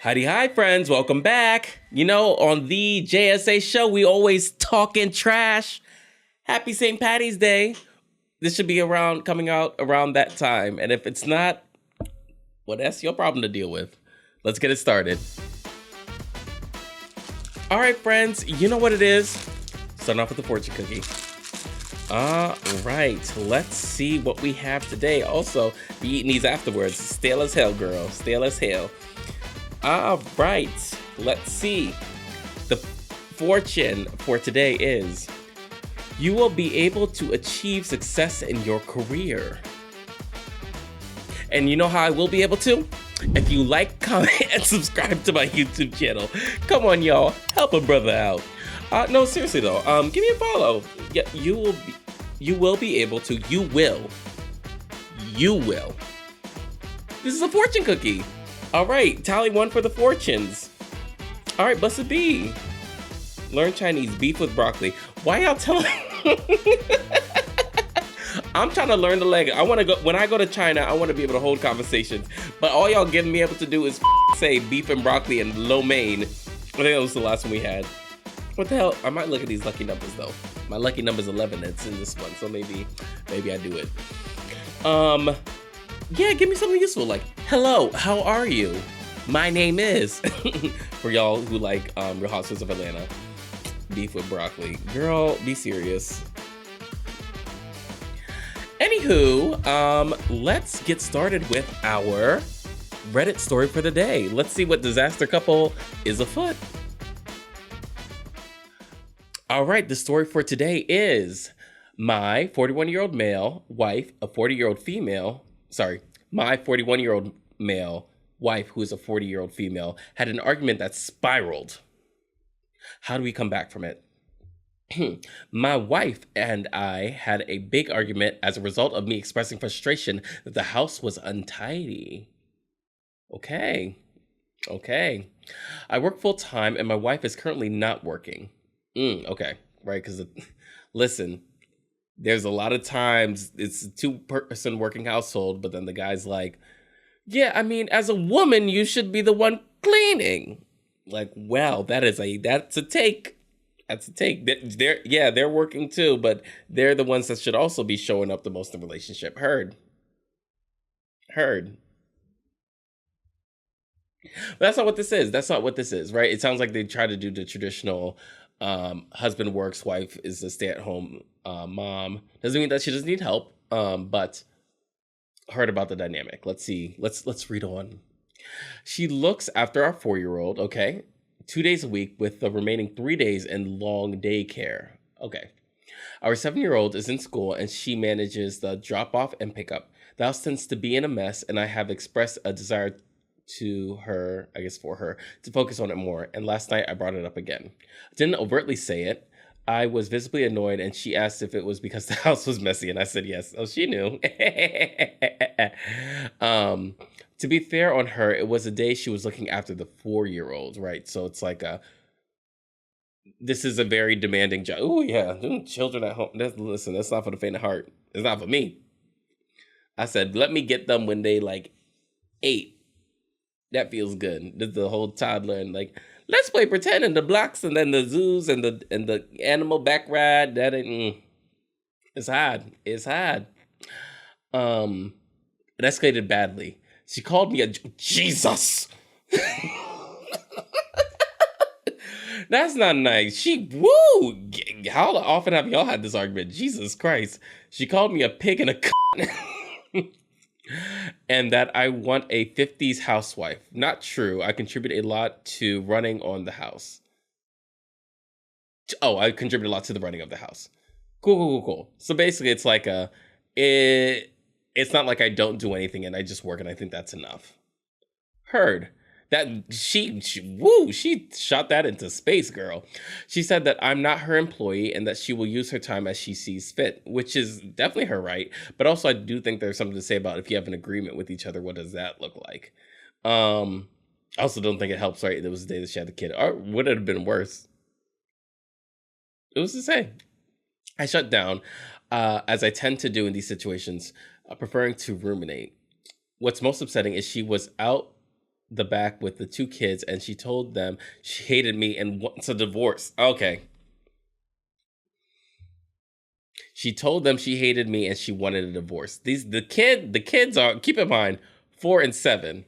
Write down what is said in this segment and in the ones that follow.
Howdy, hi, friends. Welcome back. You know, on the JSA Show, we always talking trash. Happy St. Patty's Day. This should be coming out around that time. And if it's not, well, that's your problem to deal with. Let's get it started. All right, friends, you know what it is. Starting off with the fortune cookie. All right, let's see what we have today. Also, be eating these afterwards. Stale as hell, girl. Stale as hell. All right, let's see. The fortune for today is you will be able to achieve success in your career. And you know how I will be able to? If you like, comment, and subscribe to my YouTube channel. Come on, y'all. Help a brother out. No, seriously though, give me a follow. Yeah, you will be able to. You will. This is a fortune cookie. All right, tally one for the fortunes. All right, Blessed B. Learn Chinese, beef with broccoli. Why y'all telling? I'm trying to learn the language. I want to go, when I go to China, I want to be able to hold conversations. But all y'all getting me able to do is say beef and broccoli and lo mein. I think that was the last one we had. What the hell? I might look at these lucky numbers though. My lucky number's 11. That's in this one, so maybe I do it. Yeah, give me something useful like, hello, how are you? My name is. For y'all who like Real Housewives of Atlanta. Beef with broccoli. Girl, be serious. Anywho, let's get started with our Reddit story for the day. Let's see what disaster couple is afoot. All right, the story for today is my 41-year-old male wife, a 40-year-old female, my 41-year-old male wife, who is a 40-year-old female, had an argument that spiraled. How do we come back from it? My wife and I had a big argument as a result of me expressing frustration that the house was untidy. Okay. I work full time and my wife is currently not working. Okay, right, because listen, there's a lot of times it's a two-person working household, but then the guy's like, yeah, I mean, as a woman, you should be the one cleaning. Like, well, that's a take. That's a take. They're working too, but they're the ones that should also be showing up the most in the relationship. Heard. But that's not what this is. Right? It sounds like they try to do the traditional husband works, wife is a stay-at-home mom. Doesn't mean that she doesn't need help, but heard about the dynamic. Let's see. Let's read on. She looks after our 4-year-old, okay, 2 days a week with the remaining 3 days in long daycare. Okay. Our 7-year-old is in school and she manages the drop-off and pickup. The house tends to be in a mess and I have expressed a desire for her, to focus on it more. And last night I brought it up again. I didn't overtly say it. I was visibly annoyed and she asked if it was because the house was messy and I said yes. Oh, she knew. To be fair on her, it was a day she was looking after the 4-year-old, right? So it's like this is a very demanding job. Oh yeah, children at home. Listen, that's not for the faint of heart. It's not for me. I said, let me get them when they like 8. That feels good. The whole toddler and like, let's play pretend in the blocks and then the zoos and the animal back ride. That ain't. It's hard. It escalated badly. She called me a Jesus. That's not nice. How often have y'all had this argument? Jesus Christ. She called me a pig and a and that I want a 50s housewife. Not true. I contribute a lot to running on the house. Oh, I contribute a lot to the running of the house. Cool. So basically it's like it's not like I don't do anything and I just work and I think that's enough. Heard. That she shot that into space, girl. She said that I'm not her employee and that she will use her time as she sees fit, which is definitely her right. But also I do think there's something to say about if you have an agreement with each other, what does that look like? I also don't think it helps, right? There was the day that she had the kid. Or would it have been worse? It was the same. I shut down, as I tend to do in these situations, preferring to ruminate. What's most upsetting is she was out the back with the 2 kids, and she told them she hated me and wants a divorce. Okay. She told them she hated me and she wanted a divorce. The kids are, keep in mind, 4 and 7.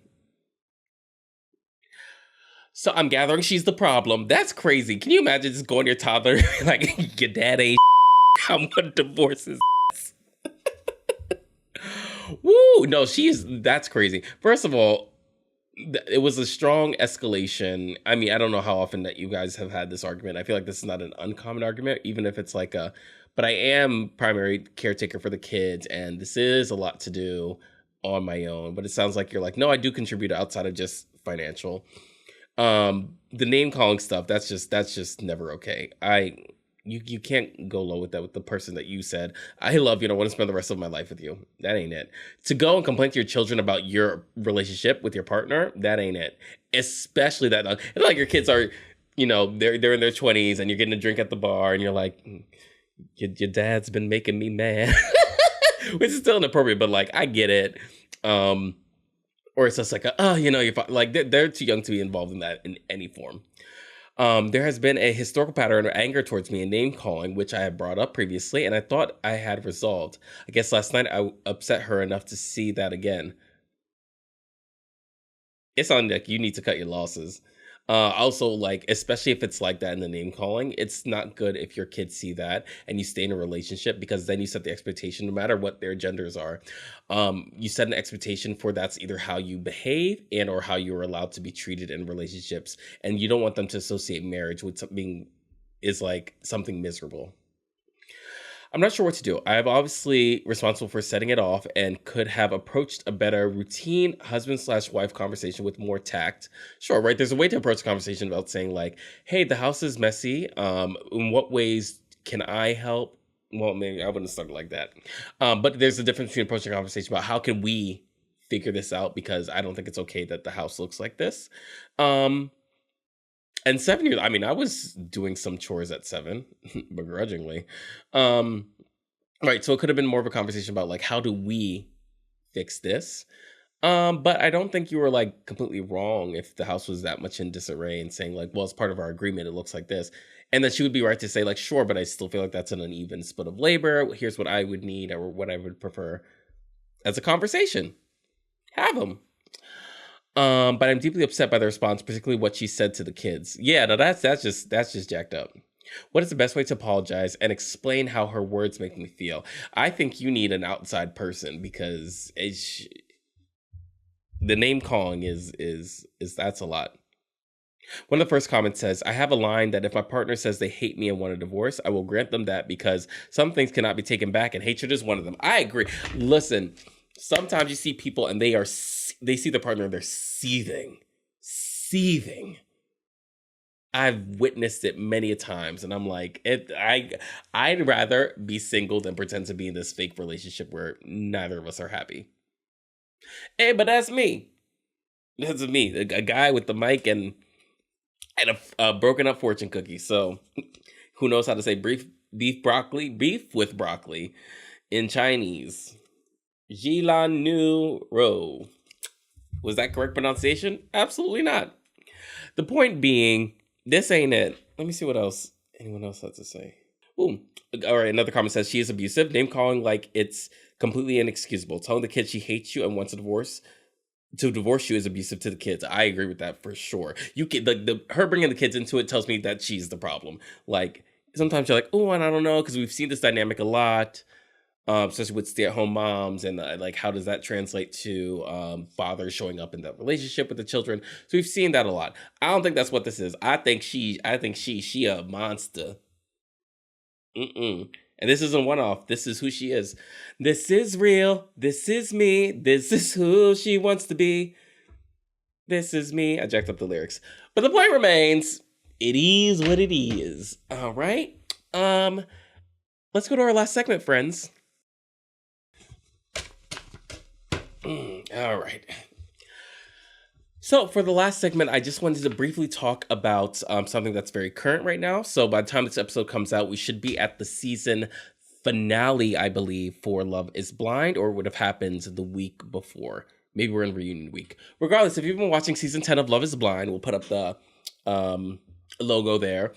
So I'm gathering she's the problem. That's crazy. Can you imagine just going to your toddler like your dad ain't I'm gonna divorce his ass. Woo! No, that's crazy. First of all, it was a strong escalation. I mean, I don't know how often that you guys have had this argument. I feel like this is not an uncommon argument, even if it's like but I am primary caretaker for the kids, and this is a lot to do on my own. But it sounds like you're like, no, I do contribute outside of just financial. The name calling stuff, that's just never okay. You can't go low with that with the person that you said, I love you and I want to spend the rest of my life with you. That ain't it. To go and complain to your children about your relationship with your partner, that ain't it. Especially that it's like your kids are, they're in their 20s and you're getting a drink at the bar and you're like, your dad's been making me mad. Which is still inappropriate, but like I get it. Or it's just like, you're like they're too young to be involved in that in any form. There has been a historical pattern of anger towards me and name calling, which I had brought up previously, and I thought I had resolved. I guess last night I upset her enough to see that again. It's on like you need to cut your losses. Also, like, especially if it's like that in the name calling, it's not good if your kids see that and you stay in a relationship, because then you set the expectation, no matter what their genders are. You set an expectation for that's either how you behave and or how you're allowed to be treated in relationships. And you don't want them to associate marriage with something is like something miserable. I'm not sure what to do. I am obviously responsible for setting it off and could have approached a better routine husband/wife conversation with more tact. Sure, right? There's a way to approach a conversation about saying like, hey, the house is messy. In what ways can I help? Well, maybe I wouldn't start like that. But there's a difference between approaching a conversation about how can we figure this out, because I don't think it's okay that the house looks like this. And 7 years, I mean, I was doing some chores at 7, begrudgingly. Right, so it could have been more of a conversation about like, how do we fix this? But I don't think you were like completely wrong if the house was that much in disarray and saying like, well, as part of our agreement, it looks like this. And that she would be right to say like, sure, but I still feel like that's an uneven split of labor. Here's what I would need or what I would prefer as a conversation. Have them. But I'm deeply upset by the response, particularly what she said to the kids. Yeah, no, that's just jacked up. What is the best way to apologize and explain how her words make me feel? I think you need an outside person, because the name calling is that's a lot. One of the first comments says, I have a line that if my partner says they hate me and want a divorce, I will grant them that, because some things cannot be taken back and hatred is one of them. I agree. Listen, sometimes you see people and they see the partner and they're seething. I've witnessed it many a times, and I'm like, I'd rather be single than pretend to be in this fake relationship where neither of us are happy. Hey, but that's me. That's me, a guy with the mic and a broken up fortune cookie. So who knows how to say beef with broccoli in Chinese? Jilan Nu Ro. Was that correct pronunciation? Absolutely not. The point being, this ain't it. Let me see what else anyone else has to say. Ooh. All right, another comment says she is abusive. Name calling like it's completely inexcusable. Telling the kid she hates you and wants a divorce to divorce you is abusive to the kids. I agree with that for sure. You can her bringing the kids into it tells me that she's the problem. Like sometimes you're like, oh, and I don't know, because we've seen this dynamic a lot. Especially with stay-at-home moms, and like how does that translate to fathers showing up in that relationship with the children? So we've seen that a lot. I don't think that's what this is. I think she a monster. And this isn't one-off. This is who she is. This is real. This is me. This is who she wants to be. This is me. I jacked up the lyrics, but the point remains. It is what it is. All right. Let's go to our last segment, friends. All right. So for the last segment, I just wanted to briefly talk about something that's very current right now. So by the time this episode comes out, we should be at the season finale, I believe, for Love is Blind, or would have happened the week before. Maybe we're in reunion week. Regardless, if you've been watching season 10 of Love is Blind, we'll put up the logo there.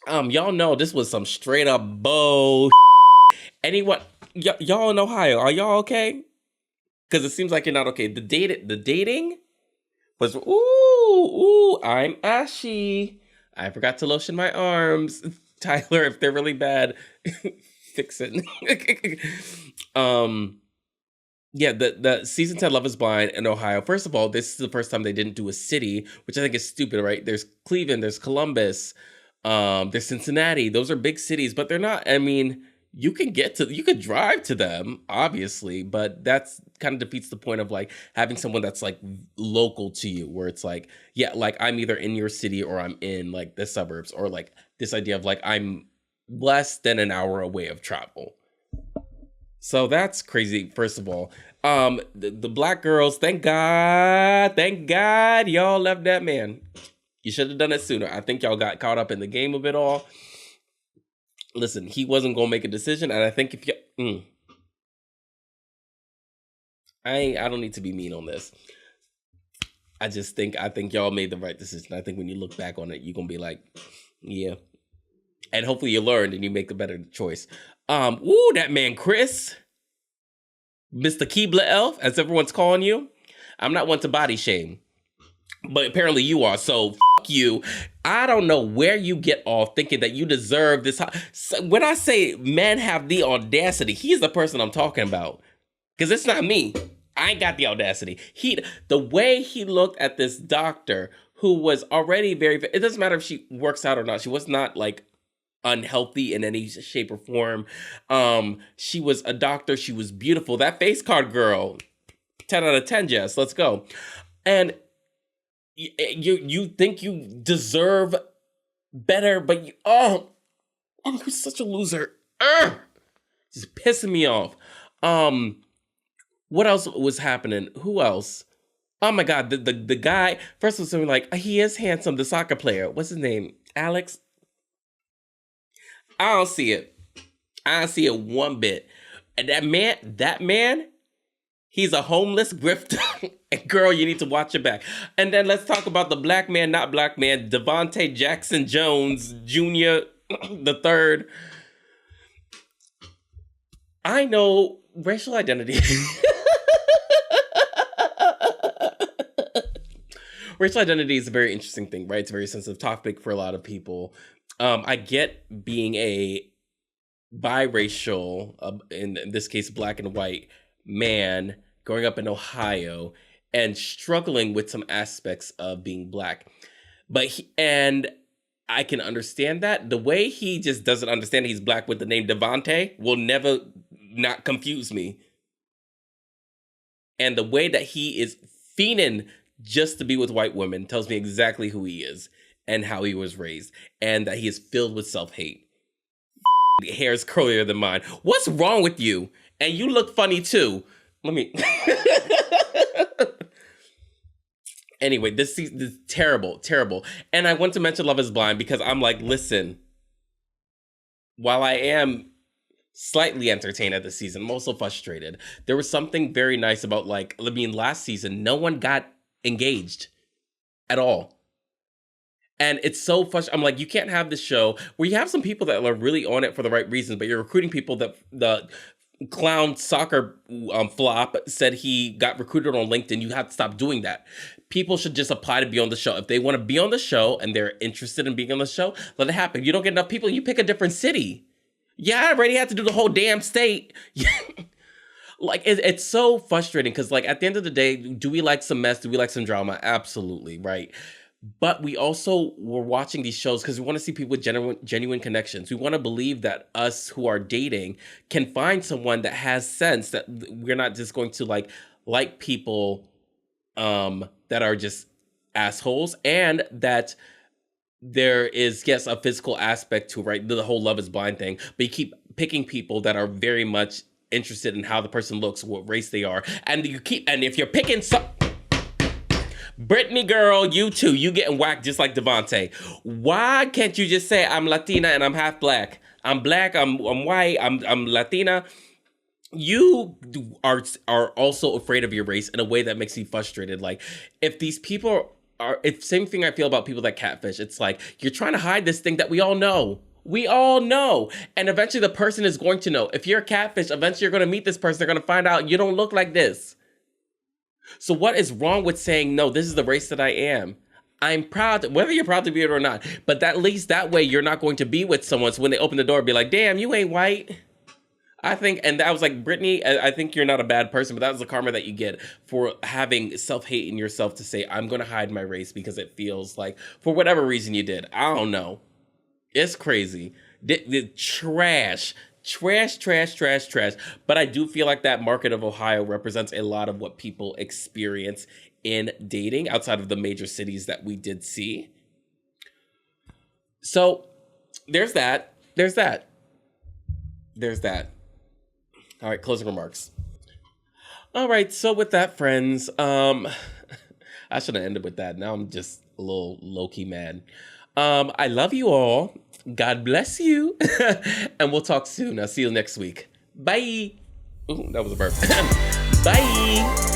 Y'all know this was some straight up bull. Anyone, y'all in Ohio, are y'all okay? Because it seems like you're not okay. The dating was, I'm ashy. I forgot to lotion my arms. Tyler, if they're really bad, fix it. Yeah, the season 10 Love is Blind in Ohio. First of all, this is the first time they didn't do a city, which I think is stupid, right? There's Cleveland, there's Columbus, there's Cincinnati. Those are big cities, but they're not, I mean, you could drive to them, obviously, but that's kind of defeats the point of like having someone that's like local to you, where it's like, yeah, like I'm either in your city or I'm in like the suburbs, or like this idea of like I'm less than an hour away of travel. So that's crazy, first of all. The black girls, thank God y'all left that man. You should have done it sooner. I think y'all got caught up in the game of it all. Listen, he wasn't gonna make a decision, and I think if you, I don't need to be mean on this. I think y'all made the right decision. I think when you look back on it, you're gonna be like, yeah. And hopefully you learned and you make the better choice. That man Chris, Mr. Keebler Elf, as everyone's calling you. I'm not one to body shame, but apparently you are. So fuck you. I don't know where you get off thinking that you deserve this. When I say men have the audacity, he's the person I'm talking about, because it's not me. I ain't got the audacity. The way he looked at this doctor who was already it doesn't matter if she works out or not. She was not like unhealthy in any shape or form. She was a doctor. She was beautiful. That face card girl, 10 out of 10, Jess. Let's go. And you think you deserve better, but you're such a loser. Just pissing me off. What else was happening? Who else? Oh my God, the guy, first was something like, he is handsome, the soccer player. What's his name? Alex? I don't see it. I don't see it one bit. And that man, he's a homeless grifter. And girl, you need to watch your back. And then let's talk about the black man, not black man, Devontae Jackson Jones Jr. the third. I know racial identity. Racial identity is a very interesting thing, right? It's a very sensitive topic for a lot of people. I get being a biracial, in this case, black and white man growing up in Ohio and struggling with some aspects of being black. And I can understand that. The way he just doesn't understand he's black with the name Devontae will never not confuse me. And the way that he is fiending just to be with white women tells me exactly who he is and how he was raised, and that he is filled with self-hate. Hair is curlier than mine. What's wrong with you? And you look funny too. Anyway, this is terrible, terrible. And I want to mention Love is Blind because I'm like, listen, while I am slightly entertained at this season, I'm also frustrated. There was something very nice about, like, last season, no one got engaged at all. And it's so frustrating. I'm like, you can't have this show where you have some people that are really on it for the right reasons, but you're recruiting people that the clown soccer flop said he got recruited on LinkedIn. You have to stop doing that. People should just apply to be on the show. If they want to be on the show and they're interested in being on the show, let it happen. If you don't get enough people, you pick a different city. Yeah, I already had to do the whole damn state. Like, it's so frustrating because, like, at the end of the day, do we like some mess? Do we like some drama? Absolutely, right? But we also were watching these shows because we want to see people with genuine connections. We want to believe that us who are dating can find someone that has sense, that we're not just going to like people that are just assholes, and that there is, yes, a physical aspect to, right, the whole Love is Blind thing, but you keep picking people that are very much interested in how the person looks, what race they are, and if you're picking Brittany girl, you too, you getting whacked just like Devontae. Why can't you just say I'm Latina and I'm half black? I'm black, I'm white, I'm Latina. you are also afraid of your race in a way that makes you frustrated. Like, if these people are, it's same thing I feel about people that catfish. It's like, you're trying to hide this thing that we all know. We all know. And eventually the person is going to know. If you're a catfish, eventually you're going to meet this person. They're going to find out you don't look like this. So what is wrong with saying, no, this is the race that I am? I'm proud, whether you're proud to be it or not, but at least that way you're not going to be with someone. So when they open the door, be like, damn, you ain't white. I think, and that was like, Brittany, I think you're not a bad person, but that was the karma that you get for having self-hate in yourself to say, I'm going to hide my race because it feels like, for whatever reason you did. I don't know. It's crazy. The trash. But I do feel like that market of Ohio represents a lot of what people experience in dating outside of the major cities that we did see. So there's that. All right, closing remarks. All right, so with that, friends, I should have ended with that. Now I'm just a little low-key mad. I love you all. God bless you. And we'll talk soon. I'll see you next week. Bye. Ooh, that was a burp. Bye.